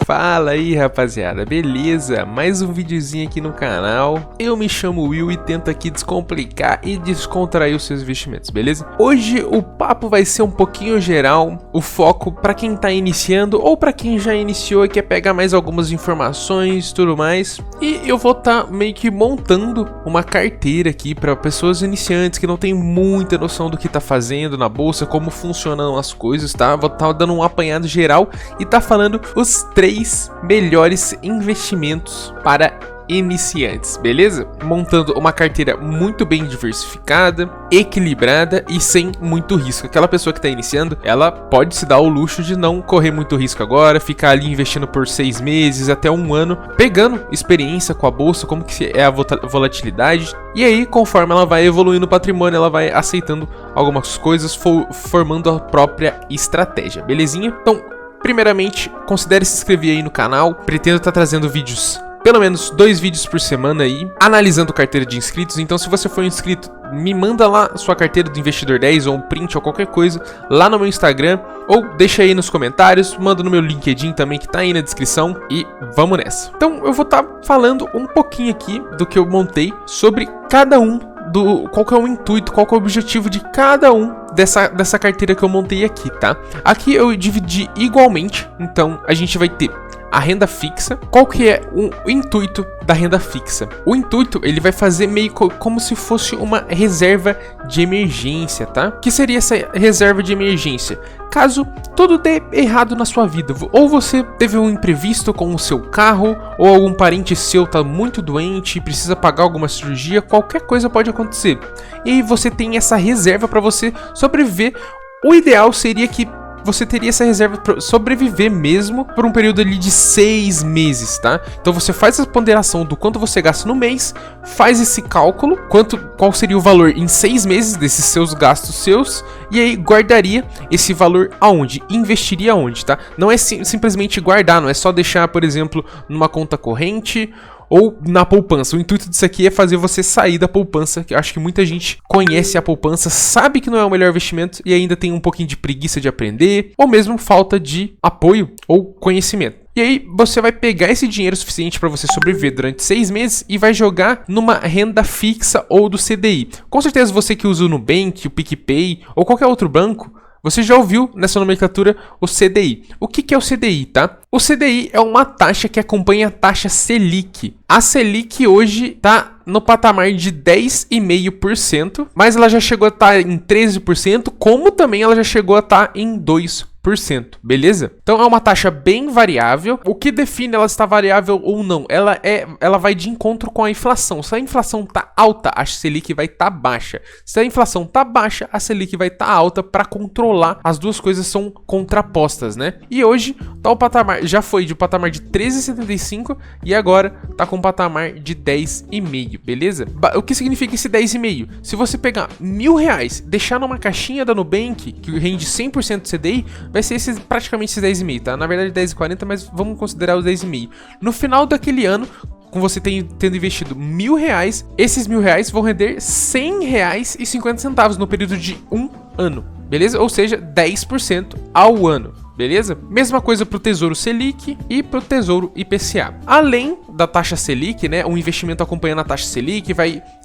Fala aí, rapaziada, beleza? Mais um videozinho aqui no canal. Eu me chamo Will e tento aqui descomplicar e descontrair os seus investimentos, beleza? Hoje o papo vai ser um pouquinho geral, o foco para quem tá iniciando ou para quem já iniciou e quer pegar mais algumas informações e tudo mais. E eu vou estar meio que montando uma carteira aqui para pessoas iniciantes que não tem muita noção do que tá fazendo na bolsa, como funcionam as coisas, tá? Vou estar dando um apanhado geral e tá falando os 3 melhores investimentos para iniciantes, beleza? Montando uma carteira muito bem diversificada, equilibrada e sem muito risco. Aquela pessoa que está iniciando, ela pode se dar o luxo de não correr muito risco agora, ficar ali investindo por 6 meses até um ano, pegando experiência com a bolsa, como que é a volatilidade, e aí conforme ela vai evoluindo o patrimônio, ela vai aceitando algumas coisas, formando a própria estratégia, belezinha? Então, primeiramente, considere se inscrever aí no canal. Pretendo estar trazendo vídeos, pelo menos 2 vídeos por semana aí, analisando carteira de inscritos. Então, se você for inscrito, me manda lá sua carteira do Investidor 10 ou um print ou qualquer coisa lá no meu Instagram, ou deixa aí nos comentários, manda no meu LinkedIn também, que tá aí na descrição, e vamos nessa. Então, eu vou estar falando um pouquinho aqui do que eu montei sobre cada um, qual que é o intuito, qual que é o objetivo de cada um dessa carteira que eu montei aqui, tá? Aqui eu dividi igualmente, então a gente vai ter a renda fixa. Qual que é o intuito da renda fixa? O intuito, ele vai fazer meio como se fosse uma reserva de emergência, tá? O que seria essa reserva de emergência? Caso tudo dê errado na sua vida, ou você teve um imprevisto com o seu carro, ou algum parente seu tá muito doente e precisa pagar alguma cirurgia, qualquer coisa pode acontecer. E aí você tem essa reserva para você sobreviver. O ideal seria que você teria essa reserva para sobreviver mesmo por um período ali de 6 meses, tá? Então você faz a ponderação do quanto você gasta no mês, faz esse cálculo, qual seria o valor em 6 meses desses seus gastos seus, e aí guardaria esse valor aonde? Investiria aonde, tá? Não é simplesmente guardar, não é só deixar, por exemplo, numa conta corrente ou na poupança. O intuito disso aqui é fazer você sair da poupança, que eu acho que muita gente conhece a poupança, sabe que não é o melhor investimento e ainda tem um pouquinho de preguiça de aprender, ou mesmo falta de apoio ou conhecimento. E aí você vai pegar esse dinheiro suficiente para você sobreviver durante 6 meses e vai jogar numa renda fixa ou do CDI. Com certeza você que usa o Nubank, o PicPay ou qualquer outro banco, você já ouviu nessa nomenclatura o CDI. O que é o CDI, tá? O CDI é uma taxa que acompanha a taxa Selic. A Selic hoje está no patamar de 10,5%, mas ela já chegou a estar em 13%, como também ela já chegou a estar em 2%. Beleza? Então é uma taxa bem variável. O que define ela está variável ou não? Ela vai de encontro com a inflação. Se a inflação tá alta, a Selic vai estar baixa. Se a inflação tá baixa, a Selic vai estar alta, para controlar. As duas coisas são contrapostas, né? E hoje tá o patamar, já foi de um patamar de 13,75 e agora tá com um patamar de 10,5, beleza? O que significa esse 10,5? Se você pegar R$1.000, deixar numa caixinha da Nubank, que rende 100% do CDI, vai ser praticamente esses 10,5, tá? Na verdade 10,40, mas vamos considerar os 10,5. No final daquele ano, com você tendo investido R$1.000, esses R$1.000 vão render R$100,50 no período de um ano, beleza? Ou seja, 10% ao ano. Beleza? Mesma coisa para o Tesouro Selic e para o Tesouro IPCA. Além da taxa Selic, né, um investimento acompanhando a taxa Selic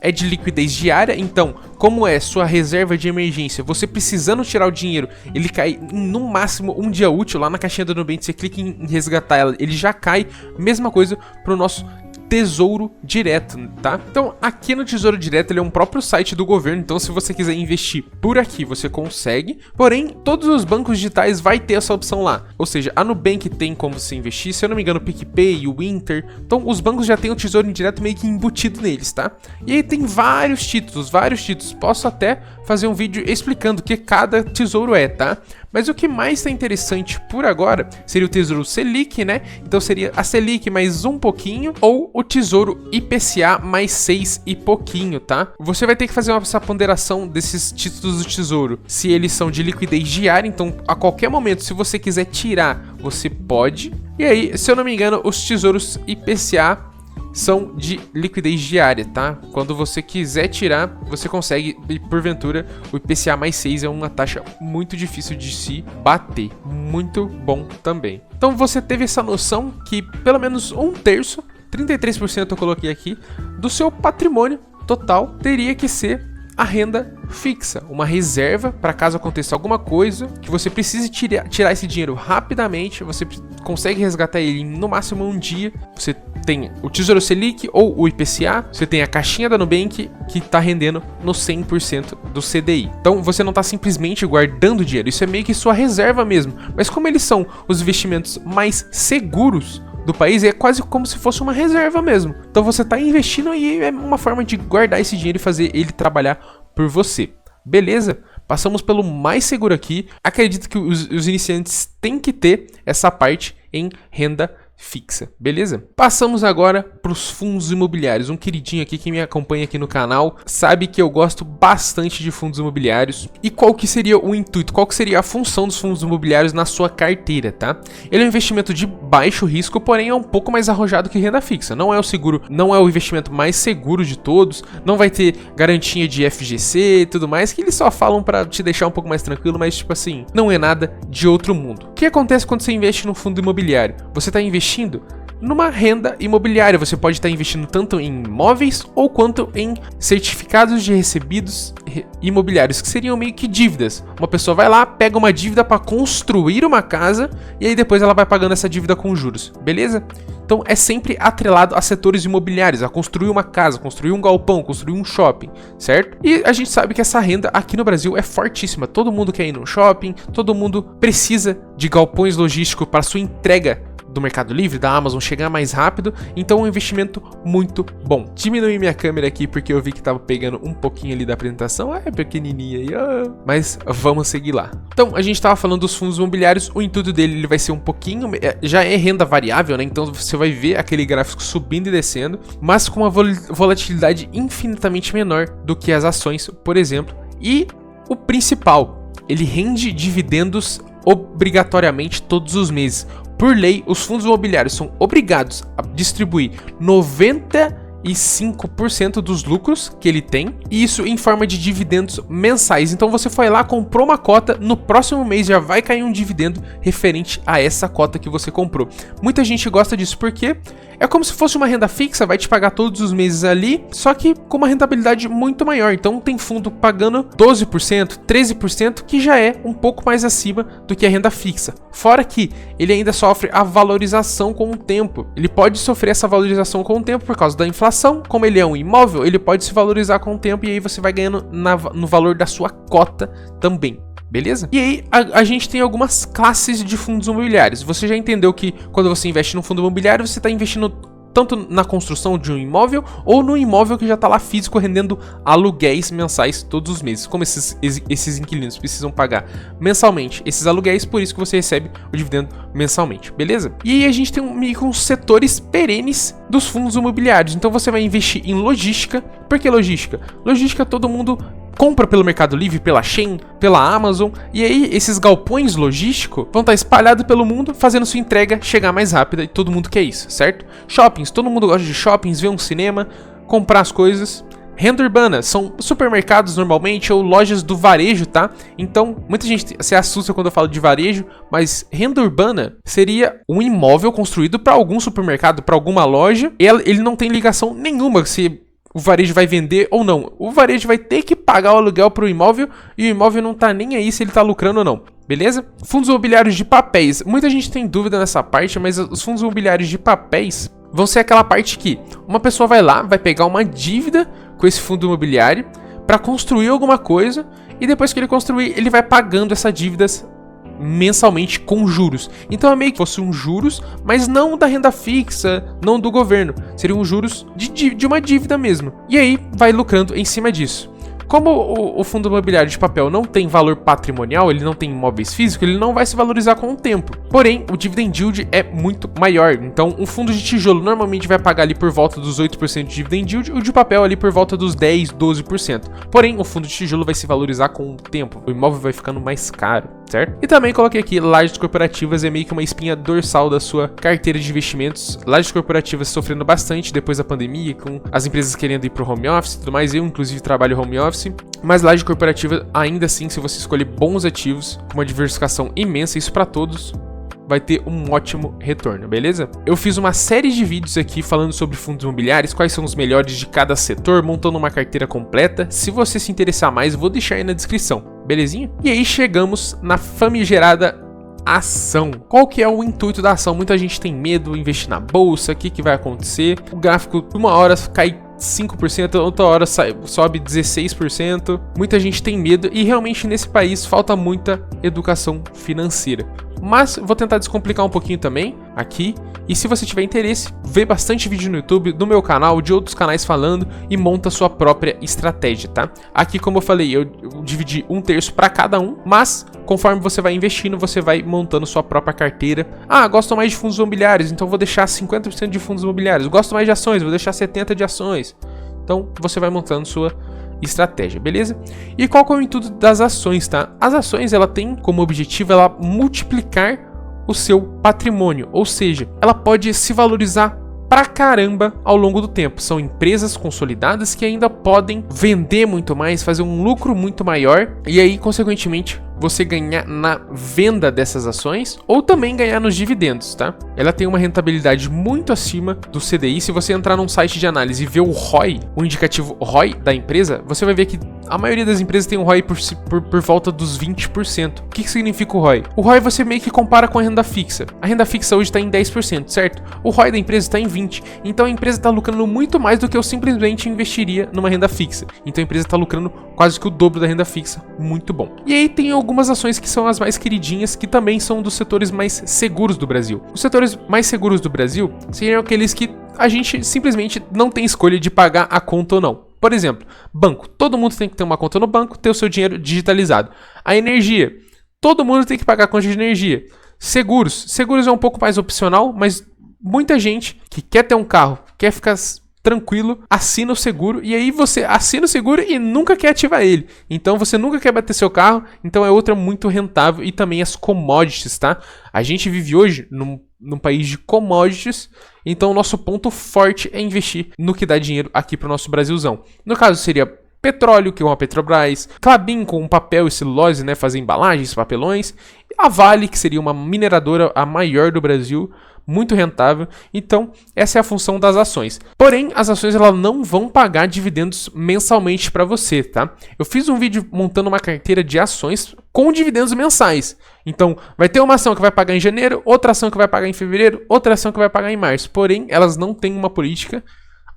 é de liquidez diária. Então, como é sua reserva de emergência, você precisando tirar o dinheiro, ele cai no máximo um dia útil. Lá na caixinha do Nubank, você clica em resgatar ela, ele já cai. Mesma coisa para o nosso Tesouro Direto, tá? Então, aqui no Tesouro Direto, ele é um próprio site do governo, então se você quiser investir por aqui, você consegue, porém, todos os bancos digitais vai ter essa opção lá, ou seja, a Nubank tem como você investir, se eu não me engano, o PicPay, o Inter, então os bancos já têm o Tesouro Direto meio que embutido neles, tá? E aí tem vários títulos, posso até fazer um vídeo explicando o que cada tesouro é, tá? Mas o que mais está interessante por agora seria o Tesouro Selic, né? Então seria a Selic mais um pouquinho, ou o Tesouro IPCA mais 6 e pouquinho, tá? Você vai ter que fazer essa ponderação desses títulos do Tesouro, se eles são de liquidez diária, então a qualquer momento, se você quiser tirar, você pode. E aí, se eu não me engano, os tesouros IPCA são de liquidez diária, tá? Quando você quiser tirar, você consegue, e porventura o IPCA mais 6 é uma taxa muito difícil de se bater, muito bom também. Então você teve essa noção que pelo menos 1/3, 33% eu coloquei aqui, do seu patrimônio total teria que ser a renda fixa, uma reserva para caso aconteça alguma coisa que você precise tirar esse dinheiro rapidamente, você consegue resgatar ele em no máximo um dia. Você tem o Tesouro Selic ou o IPCA, você tem a caixinha da Nubank que está rendendo no 100% do CDI. Então você não está simplesmente guardando dinheiro, isso é meio que sua reserva mesmo. Mas como eles são os investimentos mais seguros do país, é quase como se fosse uma reserva mesmo. Então você está investindo e é uma forma de guardar esse dinheiro e fazer ele trabalhar por você. Beleza? Passamos pelo mais seguro aqui. Acredito que os iniciantes têm que ter essa parte em renda fixa, beleza? Passamos agora para os fundos imobiliários. Um queridinho aqui que me acompanha aqui no canal sabe que eu gosto bastante de fundos imobiliários. E qual que seria o intuito? Qual que seria a função dos fundos imobiliários na sua carteira, tá? Ele é um investimento de baixo risco, porém é um pouco mais arrojado que renda fixa. Não é o seguro, não é o investimento mais seguro de todos. Não vai ter garantia de FGC e tudo mais, que eles só falam para te deixar um pouco mais tranquilo, mas tipo assim, não é nada de outro mundo. O que acontece quando você investe num fundo imobiliário? Você está investindo numa renda imobiliária. Você pode estar investindo tanto em imóveis ou quanto em certificados de recebidos imobiliários, que seriam meio que dívidas. Uma pessoa vai lá, pega uma dívida para construir uma casa e aí depois ela vai pagando essa dívida com juros, beleza? Então é sempre atrelado a setores imobiliários, a construir uma casa, construir um galpão, construir um shopping, certo? E a gente sabe que essa renda aqui no Brasil é fortíssima. Todo mundo quer ir no shopping, todo mundo precisa de galpões logísticos para sua entrega do Mercado Livre, da Amazon, chegar mais rápido. Então é um investimento muito bom. Diminui minha câmera aqui porque eu vi que tava pegando um pouquinho ali da apresentação. É pequenininha aí, mas vamos seguir lá. Então a gente tava falando dos fundos imobiliários. O intuito dele ele vai ser um pouquinho, já é renda variável, né? Então você vai ver aquele gráfico subindo e descendo, mas com uma volatilidade infinitamente menor do que as ações, por exemplo. E o principal, ele rende dividendos obrigatoriamente todos os meses. Por lei, os fundos imobiliários são obrigados a distribuir 95% dos lucros que ele tem, e isso em forma de dividendos mensais. Então você foi lá, comprou uma cota, no próximo mês já vai cair um dividendo referente a essa cota que você comprou. Muita gente gosta disso porque é como se fosse uma renda fixa, vai te pagar todos os meses ali, só que com uma rentabilidade muito maior. Então tem fundo pagando 12%, 13%, que já é um pouco mais acima do que a renda fixa. Fora que ele ainda sofre a valorização com o tempo. Ele pode sofrer essa valorização com o tempo por causa da inflação. Como ele é um imóvel, ele pode se valorizar com o tempo e aí você vai ganhando no valor da sua cota também. Beleza? E aí, a gente tem algumas classes de fundos imobiliários. Você já entendeu que quando você investe num fundo imobiliário, você está investindo tanto na construção de um imóvel ou no imóvel que já está lá físico rendendo aluguéis mensais todos os meses. Como esses inquilinos precisam pagar mensalmente esses aluguéis, por isso que você recebe o dividendo mensalmente, beleza? E aí a gente tem meio que uns setores perenes dos fundos imobiliários. Então você vai investir em logística. Por que logística? Logística todo mundo compra pelo Mercado Livre, pela Shein, pela Amazon, e aí esses galpões logísticos vão estar espalhados pelo mundo, fazendo sua entrega chegar mais rápida, e todo mundo quer isso, certo? Shoppings, todo mundo gosta de shoppings, ver um cinema, comprar as coisas. Renda urbana, são supermercados normalmente, ou lojas do varejo, tá? Então, muita gente se assusta quando eu falo de varejo, mas renda urbana seria um imóvel construído para algum supermercado, para alguma loja, e ele não tem ligação nenhuma se o varejo vai vender ou não. O varejo vai ter que pagar o aluguel para o imóvel e o imóvel não tá nem aí se ele tá lucrando ou não. Beleza? Fundos imobiliários de papéis. Muita gente tem dúvida nessa parte, mas os fundos imobiliários de papéis vão ser aquela parte que uma pessoa vai lá, vai pegar uma dívida com esse fundo imobiliário para construir alguma coisa e depois que ele construir, ele vai pagando essas dívidas mensalmente com juros. Então é meio que fosse um juros, mas não da renda fixa, não do governo. Seriam juros de uma dívida mesmo. E aí vai lucrando em cima disso. Como o fundo imobiliário de papel não tem valor patrimonial, ele não tem imóveis físicos, ele não vai se valorizar com o tempo. Porém, o dividend yield é muito maior. Então, um fundo de tijolo normalmente vai pagar ali por volta dos 8% de dividend yield, o de papel ali por volta dos 10, 12%. Porém, o fundo de tijolo vai se valorizar com o tempo. O imóvel vai ficando mais caro, certo? E também coloquei aqui lajes corporativas, é meio que uma espinha dorsal da sua carteira de investimentos. Lajes corporativas sofrendo bastante depois da pandemia, com as empresas querendo ir pro home office e tudo mais. Eu, inclusive, trabalho home office. Mas laje corporativa, ainda assim, se você escolher bons ativos, com uma diversificação imensa, isso para todos, vai ter um ótimo retorno, beleza? Eu fiz uma série de vídeos aqui falando sobre fundos imobiliários, quais são os melhores de cada setor, montando uma carteira completa. Se você se interessar mais, vou deixar aí na descrição, belezinha? E aí chegamos na famigerada ação. Qual que é o intuito da ação? Muita gente tem medo de investir na bolsa, o que vai acontecer? O gráfico, uma hora cai 5%, outra hora sobe 16%. Muita gente tem medo e realmente nesse país falta muita educação financeira. Mas vou tentar descomplicar um pouquinho também aqui. E se você tiver interesse, vê bastante vídeo no YouTube, do meu canal, de outros canais falando e monta sua própria estratégia, tá? Aqui, como eu falei, eu dividi 1/3 para cada um, mas conforme você vai investindo, você vai montando sua própria carteira. Ah, gosto mais de fundos imobiliários, então vou deixar 50% de fundos imobiliários. Gosto mais de ações, vou deixar 70% de ações. Então, você vai montando sua estratégia, beleza? E qual que é o intuito das ações, tá? As ações, ela tem como objetivo ela multiplicar o seu patrimônio, ou seja, ela pode se valorizar pra caramba ao longo do tempo. São empresas consolidadas que ainda podem vender muito mais, fazer um lucro muito maior e aí, consequentemente, você ganhar na venda dessas ações ou também ganhar nos dividendos, tá? Ela tem uma rentabilidade muito acima do CDI. Se você entrar num site de análise e ver o ROI, o indicativo ROI da empresa, você vai ver que a maioria das empresas tem um ROI por volta dos 20%. O que significa o ROI? O ROI você meio que compara com a renda fixa. A renda fixa hoje está em 10%, certo? O ROI da empresa está em 20%. Então a empresa está lucrando muito mais do que eu simplesmente investiria numa renda fixa. Então a empresa está lucrando quase que o dobro da renda fixa. Muito bom. E aí tem algumas ações que são as mais queridinhas, que também são dos setores mais seguros do Brasil. Os setores mais seguros do Brasil seriam aqueles que a gente simplesmente não tem escolha de pagar a conta ou não. Por exemplo, banco. Todo mundo tem que ter uma conta no banco, ter o seu dinheiro digitalizado. A energia. Todo mundo tem que pagar a conta de energia. Seguros. Seguros é um pouco mais opcional, mas muita gente que quer ter um carro, quer ficar tranquilo, assina o seguro e aí você assina o seguro e nunca quer ativar ele. Então você nunca quer bater seu carro, então é outra muito rentável. E também as commodities, tá? A gente vive hoje num país de commodities, então o nosso ponto forte é investir no que dá dinheiro aqui pro nosso Brasilzão. No caso seria petróleo, que é uma Petrobras, Klabin com papel e celulose, né, fazer embalagens, papelões, a Vale, que seria uma mineradora a maior do Brasil, muito rentável. Então, essa é a função das ações. Porém, as ações elas não vão pagar dividendos mensalmente para você, tá? Eu fiz um vídeo montando uma carteira de ações com dividendos mensais. Então, vai ter uma ação que vai pagar em janeiro, outra ação que vai pagar em fevereiro, outra ação que vai pagar em março. Porém, elas não têm uma política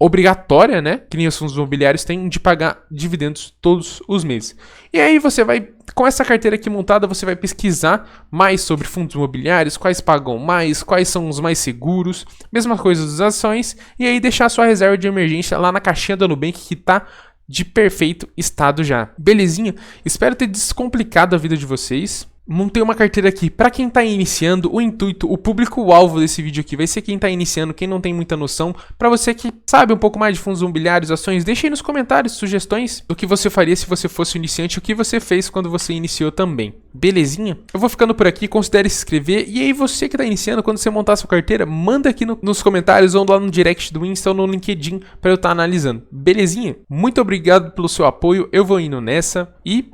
obrigatória, né, que nem os fundos imobiliários têm, de pagar dividendos todos os meses. E aí você vai, com essa carteira aqui montada, você vai pesquisar mais sobre fundos imobiliários, quais pagam mais, quais são os mais seguros, mesma coisa das ações, e aí deixar a sua reserva de emergência lá na caixinha da Nubank, que tá de perfeito estado já. Belezinha? Espero ter descomplicado a vida de vocês. Montei uma carteira aqui para quem tá iniciando. O intuito, o público-alvo desse vídeo aqui vai ser quem tá iniciando, quem não tem muita noção. Para você que sabe um pouco mais de fundos imobiliários, ações, deixa aí nos comentários sugestões do que você faria se você fosse um iniciante, o que você fez quando você iniciou também. Belezinha? Eu vou ficando por aqui, considere se inscrever. E aí você que tá iniciando, quando você montar a sua carteira, manda aqui nos comentários ou lá no direct do Insta ou no LinkedIn para eu estar analisando. Belezinha? Muito obrigado pelo seu apoio, eu vou indo nessa e